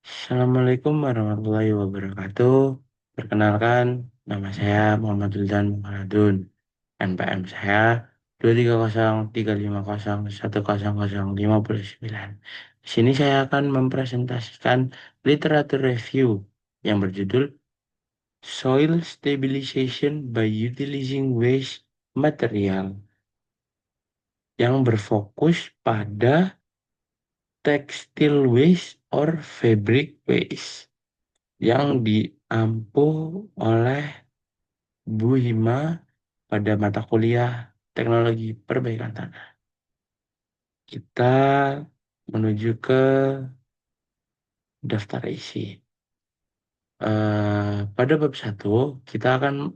Assalamualaikum warahmatullahi wabarakatuh. Perkenalkan, nama saya Muhammad Wildan Muhammadun. NPM saya 23035010059. Di sini saya akan mempresentasikan literatur review yang berjudul Soil Stabilization by Utilizing Waste Material yang berfokus pada textile waste or fabric waste yang diampu oleh Bu Hima pada mata kuliah Teknologi Perbaikan Tanah. Kita menuju ke daftar isi. Pada bab 1, kita akan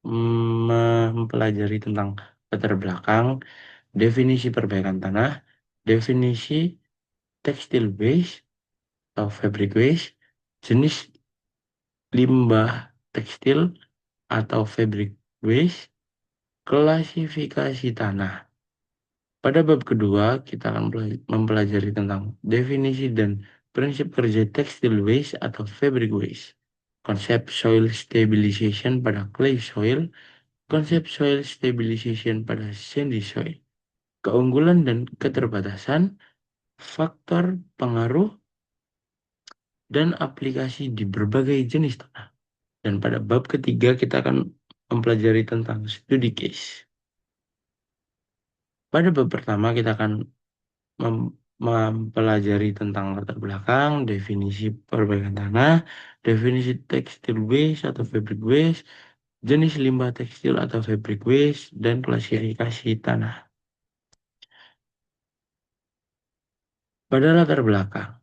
mempelajari tentang latar belakang, definisi perbaikan tanah, definisi textile waste atau fabric waste, jenis limbah tekstil atau fabric waste, klasifikasi tanah. Pada bab kedua, kita akan mempelajari tentang definisi dan prinsip kerja textile waste atau fabric waste, konsep soil stabilization pada clay soil, konsep soil stabilization pada sandy soil, keunggulan dan keterbatasan, faktor pengaruh, dan aplikasi di berbagai jenis tanah. Dan pada bab ketiga, kita akan mempelajari tentang studi case. Pada bab pertama, kita akan mempelajari tentang latar belakang, definisi perbaikan tanah, definisi tekstil waste atau fabric waste, jenis limbah tekstil atau fabric waste, dan klasifikasi tanah. Pada latar belakang,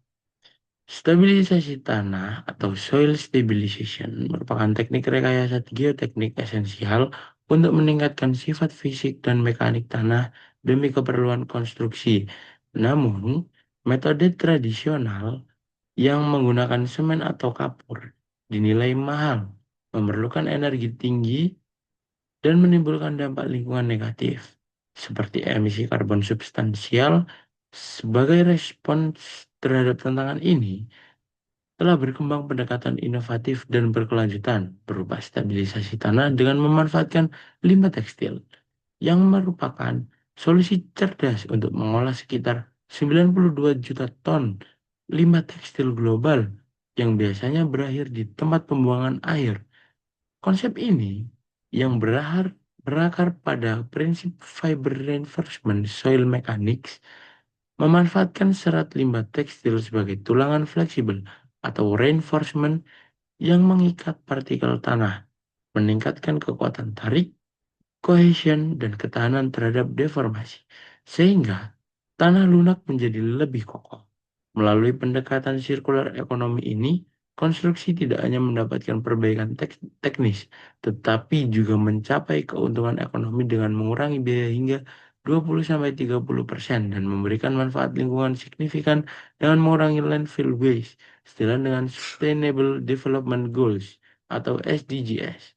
stabilisasi tanah atau soil stabilization merupakan teknik rekayasa geoteknik esensial untuk meningkatkan sifat fisik dan mekanik tanah demi keperluan konstruksi. Namun, metode tradisional yang menggunakan semen atau kapur dinilai mahal, memerlukan energi tinggi, dan menimbulkan dampak lingkungan negatif, seperti emisi karbon substansial. Sebagai respons terhadap tantangan ini, telah berkembang pendekatan inovatif dan berkelanjutan berupa stabilisasi tanah dengan memanfaatkan limbah tekstil, yang merupakan solusi cerdas untuk mengolah sekitar 92 juta ton limbah tekstil global yang biasanya berakhir di tempat pembuangan air. Konsep ini yang berakar pada prinsip fiber reinforcement soil mechanics memanfaatkan serat limbah tekstil sebagai tulangan fleksibel atau reinforcement yang mengikat partikel tanah, meningkatkan kekuatan tarik, cohesion, dan ketahanan terhadap deformasi, sehingga tanah lunak menjadi lebih kokoh. Melalui pendekatan sirkular ekonomi ini, konstruksi tidak hanya mendapatkan perbaikan teknis, tetapi juga mencapai keuntungan ekonomi dengan mengurangi biaya hingga 20-30% dan memberikan manfaat lingkungan signifikan dengan mengurangi landfill waste, sejalan dengan Sustainable Development Goals atau SDGs.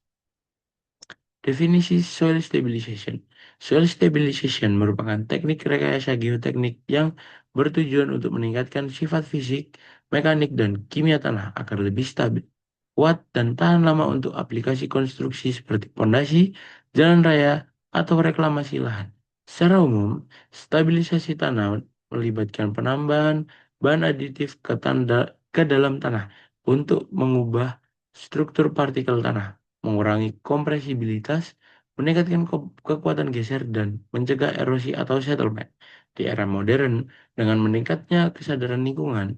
Definisi soil stabilization. Soil stabilization merupakan teknik rekayasa geoteknik yang bertujuan untuk meningkatkan sifat fisik, mekanik, dan kimia tanah agar lebih stabil, kuat, dan tahan lama untuk aplikasi konstruksi seperti pondasi, jalan raya, atau reklamasi lahan. Secara umum, stabilisasi tanah melibatkan penambahan bahan aditif ke dalam tanah untuk mengubah struktur partikel tanah, mengurangi kompresibilitas, meningkatkan kekuatan geser, dan mencegah erosi atau settlement. Di era modern, dengan meningkatnya kesadaran lingkungan,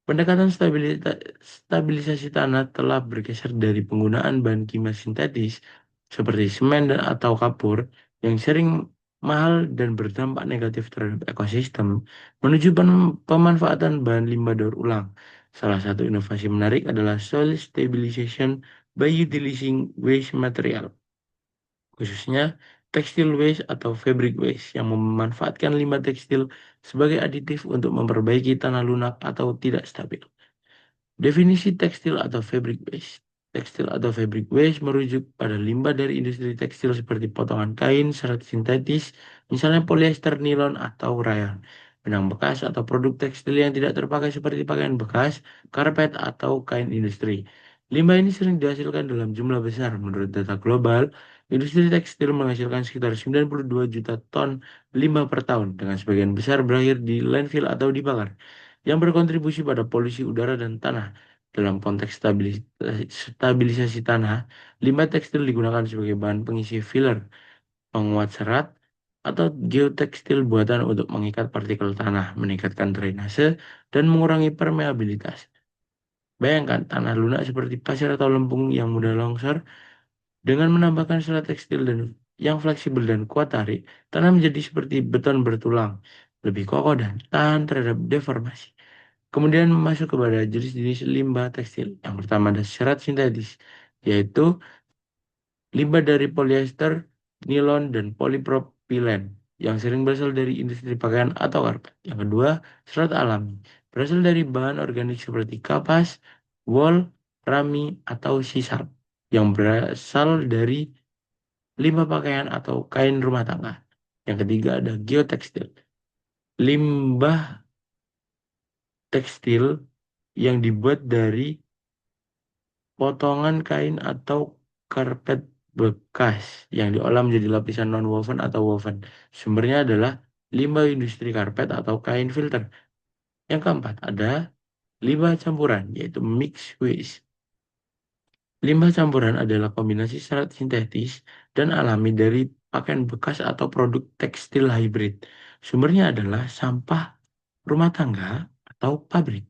pendekatan stabilisasi tanah telah bergeser dari penggunaan bahan kimia sintetis seperti semen dan atau kapur yang sering mahal dan berdampak negatif terhadap ekosistem menuju pemanfaatan bahan limbah daur ulang. Salah satu inovasi menarik adalah soil stabilization by utilizing waste material, khususnya tekstil waste atau fabric waste yang memanfaatkan limbah tekstil sebagai aditif untuk memperbaiki tanah lunak atau tidak stabil. Definisi tekstil atau fabric waste. tekstil atau fabric waste merujuk pada limbah dari industri tekstil seperti potongan kain, serat sintetis, misalnya polyester, nilon, atau rayon. Benang bekas atau produk tekstil yang tidak terpakai seperti pakaian bekas, karpet, atau kain industri. Limbah ini sering dihasilkan dalam jumlah besar. Menurut data global, industri tekstil menghasilkan sekitar 92 juta ton limbah per tahun, dengan sebagian besar berakhir di landfill atau dibakar, yang berkontribusi pada polusi udara dan tanah. Dalam konteks stabilisasi tanah, limbah tekstil digunakan sebagai bahan pengisi filler, penguat serat, atau geotekstil buatan untuk mengikat partikel tanah, meningkatkan drainase, dan mengurangi permeabilitas. Bayangkan tanah lunak seperti pasir atau lempung yang mudah longsor. Dengan menambahkan serat tekstil dan yang fleksibel dan kuat tarik, tanah menjadi seperti beton bertulang, lebih kokoh dan tahan terhadap deformasi. Kemudian masuk kepada jenis-jenis limbah tekstil. Yang pertama ada serat sintetis, yaitu limbah dari polyester, nilon, dan polipropilen yang sering berasal dari industri pakaian atau karpet. Yang kedua, serat alami, berasal dari bahan organik seperti kapas, wol, rami, atau sisal yang berasal dari limbah pakaian atau kain rumah tangga. Yang ketiga ada geotekstil, limbah tekstil yang dibuat dari potongan kain atau karpet bekas yang diolah menjadi lapisan non-woven atau woven. Sumbernya adalah limbah industri karpet atau kain filter. Yang keempat ada limbah campuran, yaitu mixed waste. Limbah campuran adalah kombinasi serat sintetis dan alami dari pakaian bekas atau produk tekstil hybrid. Sumbernya adalah sampah rumah tangga atau pabrik.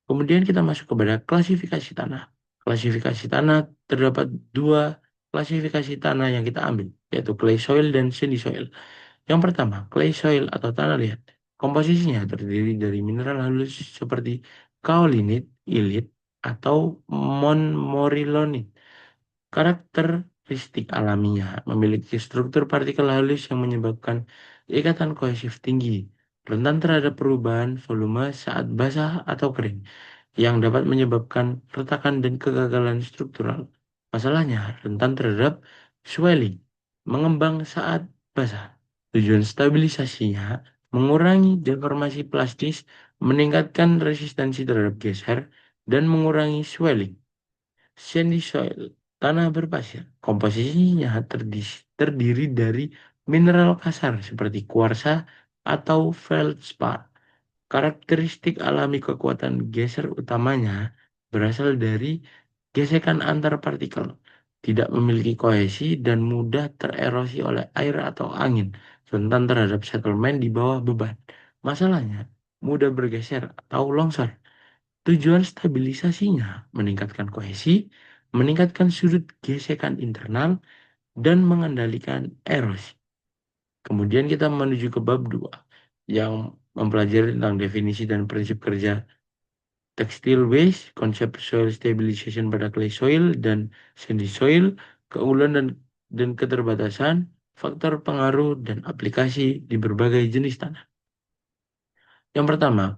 Kemudian kita masuk kepada klasifikasi tanah. Klasifikasi tanah terdapat dua klasifikasi tanah yang kita ambil, yaitu clay soil dan sandy soil. Yang pertama, clay soil atau tanah liat. Komposisinya terdiri dari mineral halus seperti kaolinit, ilit, atau montmorillonit. Karakteristik alaminya memiliki struktur partikel halus yang menyebabkan ikatan kohesif tinggi, rentan terhadap perubahan volume saat basah atau kering, yang dapat menyebabkan retakan dan kegagalan struktural. Masalahnya, rentan terhadap swelling, mengembang saat basah. Tujuan stabilisasinya mengurangi deformasi plastis, meningkatkan resistensi terhadap geser, dan mengurangi swelling. Sandy soil, tanah berpasir. Komposisinya terdiri dari mineral kasar seperti kuarsa atau feldspar. Karakteristik alami kekuatan geser utamanya berasal dari gesekan antar partikel, tidak memiliki kohesi dan mudah tererosi oleh air atau angin, rentan terhadap settlement di bawah beban. Masalahnya, mudah bergeser atau longsor. Tujuan stabilisasinya meningkatkan kohesi, meningkatkan sudut gesekan internal, dan mengendalikan erosi. Kemudian kita menuju ke bab 2 yang mempelajari tentang definisi dan prinsip kerja tekstil waste, konsep soil stabilization pada clay soil dan sandy soil, keunggulan dan keterbatasan, faktor pengaruh dan aplikasi di berbagai jenis tanah. Yang pertama,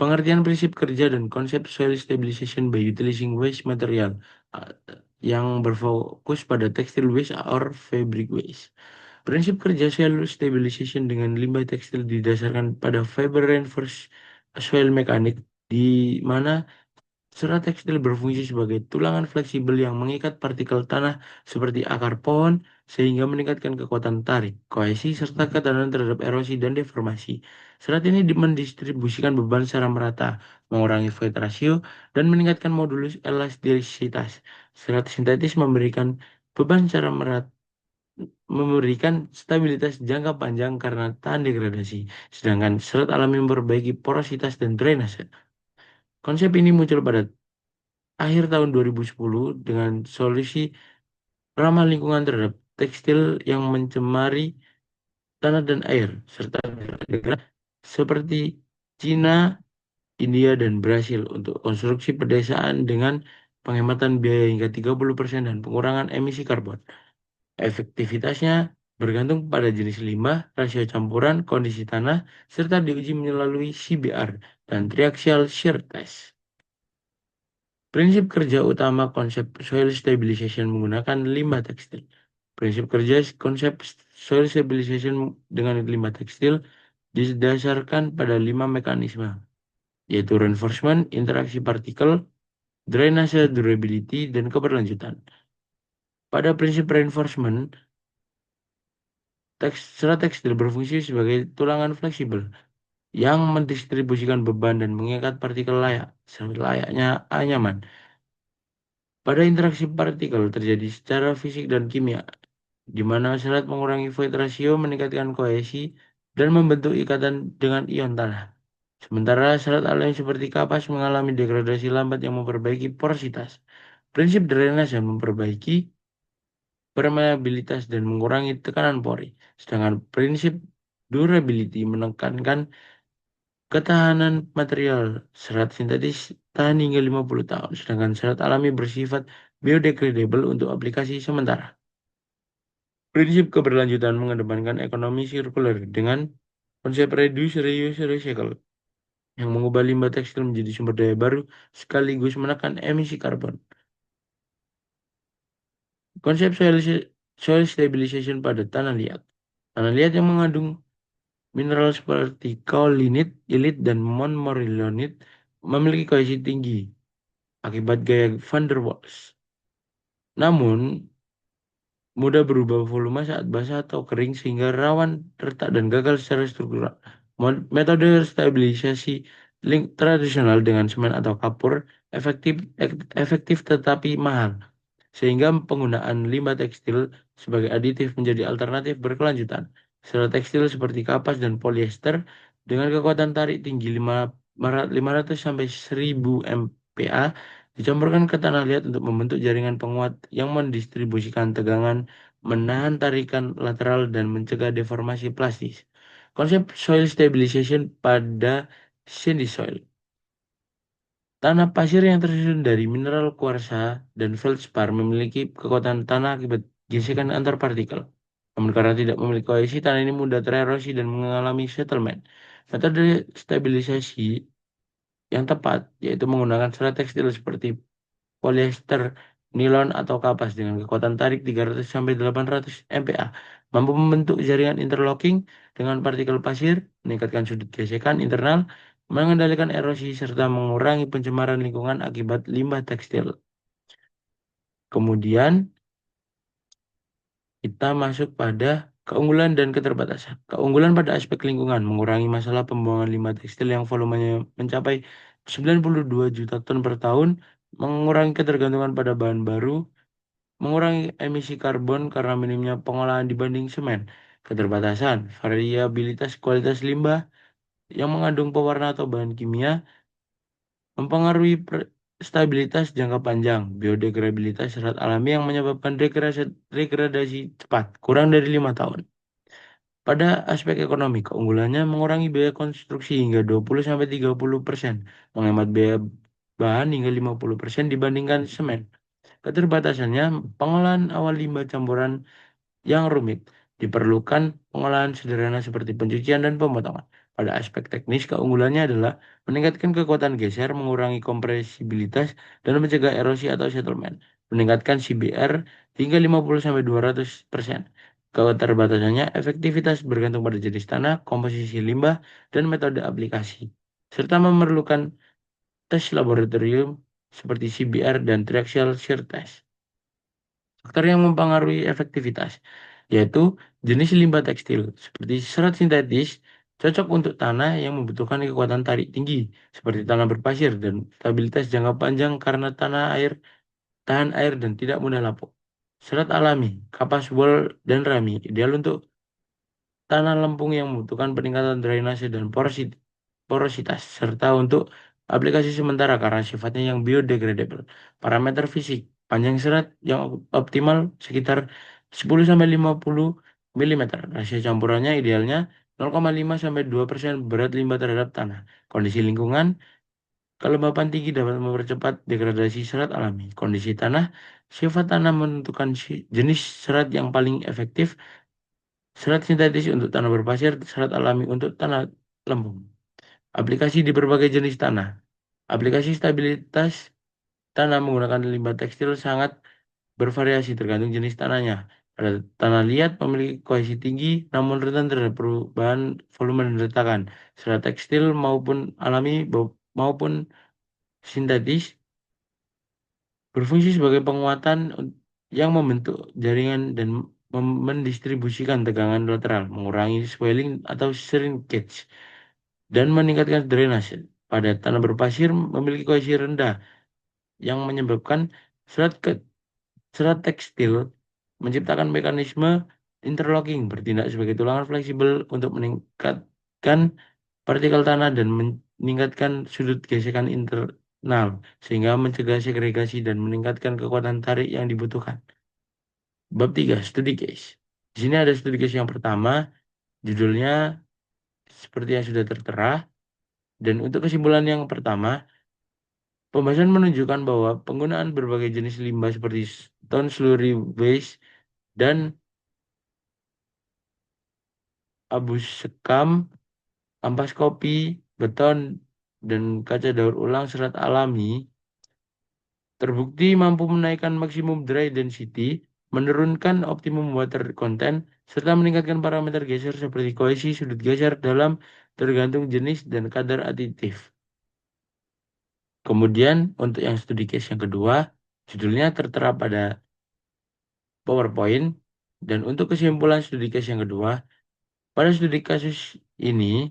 pengertian prinsip kerja dan konsep soil stabilization by utilizing waste material uh, yang berfokus pada textile waste or fabric waste. Prinsip kerja soil stabilization dengan limbah tekstil didasarkan pada fiber reinforced soil mechanic, di mana serat tekstil berfungsi sebagai tulangan fleksibel yang mengikat partikel tanah seperti akar pohon sehingga meningkatkan kekuatan tarik, kohesi, serta ketahanan terhadap erosi dan deformasi. Serat ini mendistribusikan beban secara merata, mengurangi void ratio, dan meningkatkan modulus elastisitas. Serat sintetis memberikan stabilitas jangka panjang karena tahan degradasi, sedangkan serat alami memperbaiki porositas dan drainase. Konsep ini muncul pada akhir tahun 2010 dengan solusi ramah lingkungan terhadap tekstil yang mencemari tanah dan air, serta negara seperti Cina, India, dan Brasil untuk konstruksi pedesaan dengan penghematan biaya hingga 30% dan pengurangan emisi karbon. Efektivitasnya bergantung pada jenis limbah, rasio campuran, kondisi tanah, serta diuji melalui CBR dan triaxial shear test. Prinsip kerja utama konsep soil stabilization menggunakan limbah tekstil. Prinsip kerja konsep soil stabilization dengan limbah tekstil didasarkan pada 5 mekanisme, yaitu reinforcement, interaksi partikel, drainase, durability, dan keberlanjutan. Pada prinsip reinforcement, serat tekstil berfungsi sebagai tulangan fleksibel yang mendistribusikan beban dan mengikat partikel layak, selayaknya anyaman. Pada interaksi partikel terjadi secara fisik dan kimia, di mana serat mengurangi void ratio, meningkatkan kohesi, dan membentuk ikatan dengan ion tanah. Sementara serat alami seperti kapas mengalami degradasi lambat yang memperbaiki porositas. Prinsip drainase memperbaiki permeabilitas dan mengurangi tekanan pori. Sedangkan prinsip durability menekankan ketahanan material. Serat sintetis tahan hingga 50 tahun, sedangkan serat alami bersifat biodegradable untuk aplikasi sementara. Prinsip keberlanjutan mengedepankan ekonomi sirkular dengan konsep reduce, reuse, recycle yang mengubah limbah tekstil menjadi sumber daya baru sekaligus menekan emisi karbon. Konsep soil stabilization pada tanah liat. Tanah liat yang mengandung mineral seperti kaolinit, ilit, dan montmorillonit memiliki kohesi tinggi akibat gaya van der Waals. Namun, mudah berubah volume saat basah atau kering sehingga rawan retak dan gagal secara struktural. Metode stabilisasi link tradisional dengan semen atau kapur efektif efektif tetapi mahal, sehingga penggunaan limbah tekstil sebagai aditif menjadi alternatif berkelanjutan. Serat tekstil seperti kapas dan polyester dengan kekuatan tarik tinggi 500 sampai 1000 MPa dicampurkan ke tanah liat untuk membentuk jaringan penguat yang mendistribusikan tegangan, menahan tarikan lateral, dan mencegah deformasi plastis. Konsep soil stabilization pada sandy soil. Tanah pasir yang tersusun dari mineral kuarsa dan feldspar memiliki kekuatan tanah akibat gesekan antar partikel. Namun karena tidak memiliki kohesi, tanah ini mudah tererosi dan mengalami settlement. Metode stabilisasi yang tepat yaitu menggunakan serat tekstil seperti polyester, nilon, atau kapas dengan kekuatan tarik 300 sampai 800 MPa, mampu membentuk jaringan interlocking dengan partikel pasir, meningkatkan sudut gesekan internal, mengendalikan erosi, serta mengurangi pencemaran lingkungan akibat limbah tekstil. Kemudian kita masuk pada keunggulan dan keterbatasan. Keunggulan pada aspek lingkungan, mengurangi masalah pembuangan limbah tekstil yang volumenya mencapai 92 juta ton per tahun, mengurangi ketergantungan pada bahan baru, mengurangi emisi karbon karena minimnya pengolahan dibanding semen. Keterbatasan, variabilitas kualitas limbah yang mengandung pewarna atau bahan kimia mempengaruhi stabilitas jangka panjang, biodegradabilitas serat alami yang menyebabkan degradasi cepat, kurang dari 5 tahun. Pada aspek ekonomi, keunggulannya mengurangi biaya konstruksi hingga 20-30%, menghemat biaya bahan hingga 50% dibandingkan semen. Keterbatasannya, pengolahan awal limbah campuran yang rumit. Diperlukan pengolahan sederhana seperti pencucian dan pemotongan. Pada aspek teknis, keunggulannya adalah meningkatkan kekuatan geser, mengurangi kompresibilitas, dan mencegah erosi atau settlement. Meningkatkan CBR hingga 50-200%. Keterbatasannya, efektivitas bergantung pada jenis tanah, komposisi limbah, dan metode aplikasi. Serta memerlukan tes laboratorium seperti CBR dan triaxial shear test. Faktor yang mempengaruhi efektivitas, yaitu jenis limbah tekstil, seperti serat sintetis, cocok untuk tanah yang membutuhkan kekuatan tarik tinggi, seperti tanah berpasir, dan stabilitas jangka panjang karena tahan air dan tidak mudah lapuk. Serat alami, kapas, wol, dan rami, ideal untuk tanah lempung yang membutuhkan peningkatan drainase dan porositas, serta untuk aplikasi sementara karena sifatnya yang biodegradable. Parameter fisik, panjang serat yang optimal sekitar 10-50 mm. Rasio campurannya idealnya 0,5-2% berat limbah terhadap tanah. Kondisi lingkungan, kelembapan tinggi dapat mempercepat degradasi serat alami. Kondisi tanah, sifat tanah menentukan jenis serat yang paling efektif. Serat sintetis untuk tanah berpasir, serat alami untuk tanah lempung. Aplikasi di berbagai jenis tanah. Aplikasi stabilitas tanah menggunakan limbah tekstil sangat bervariasi tergantung jenis tanahnya. Pada tanah liat memiliki kohesi tinggi namun rentan terhadap perubahan volume dan retakan. Serat tekstil maupun alami maupun sintetis berfungsi sebagai penguatan yang membentuk jaringan dan mendistribusikan tegangan lateral, mengurangi swelling atau shrinkage, dan meningkatkan drainase. Pada tanah berpasir memiliki kohesi rendah yang menyebabkan serat serat tekstil menciptakan mekanisme interlocking bertindak sebagai tulangan fleksibel untuk meningkatkan partikel tanah dan meningkatkan sudut gesekan internal sehingga mencegah segregasi dan meningkatkan kekuatan tarik yang dibutuhkan. Bab 3, studi case. Di sini ada studi case yang pertama, judulnya seperti yang sudah tertera. Dan untuk kesimpulan yang pertama, pembahasan menunjukkan bahwa penggunaan berbagai jenis limbah seperti stone slurry waste dan abu sekam, ampas kopi, beton, dan kaca daur ulang serat alami terbukti mampu menaikkan maksimum dry density, menurunkan optimum water content, serta meningkatkan parameter geser seperti kohesi sudut geser dalam tergantung jenis dan kadar aditif. Kemudian untuk yang studi case yang kedua, judulnya tertera pada PowerPoint. Dan untuk kesimpulan studi case yang kedua, pada studi kasus ini,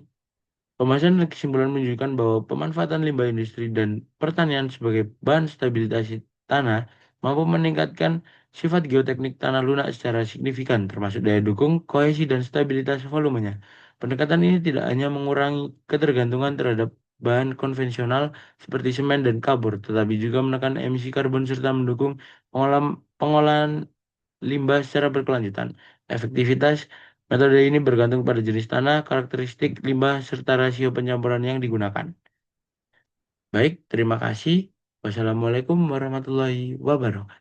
pembahasan dan kesimpulan menunjukkan bahwa pemanfaatan limbah industri dan pertanian sebagai bahan stabilitas tanah mampu meningkatkan sifat geoteknik tanah lunak secara signifikan, termasuk daya dukung, kohesi, dan stabilitas volumenya. Pendekatan ini tidak hanya mengurangi ketergantungan terhadap bahan konvensional seperti semen dan kabur, tetapi juga menekan emisi karbon serta mendukung pengolahan limbah secara berkelanjutan. Efektivitas metode ini bergantung pada jenis tanah, karakteristik limbah, serta rasio pencampuran yang digunakan. Baik, terima kasih. Wassalamualaikum warahmatullahi wabarakatuh.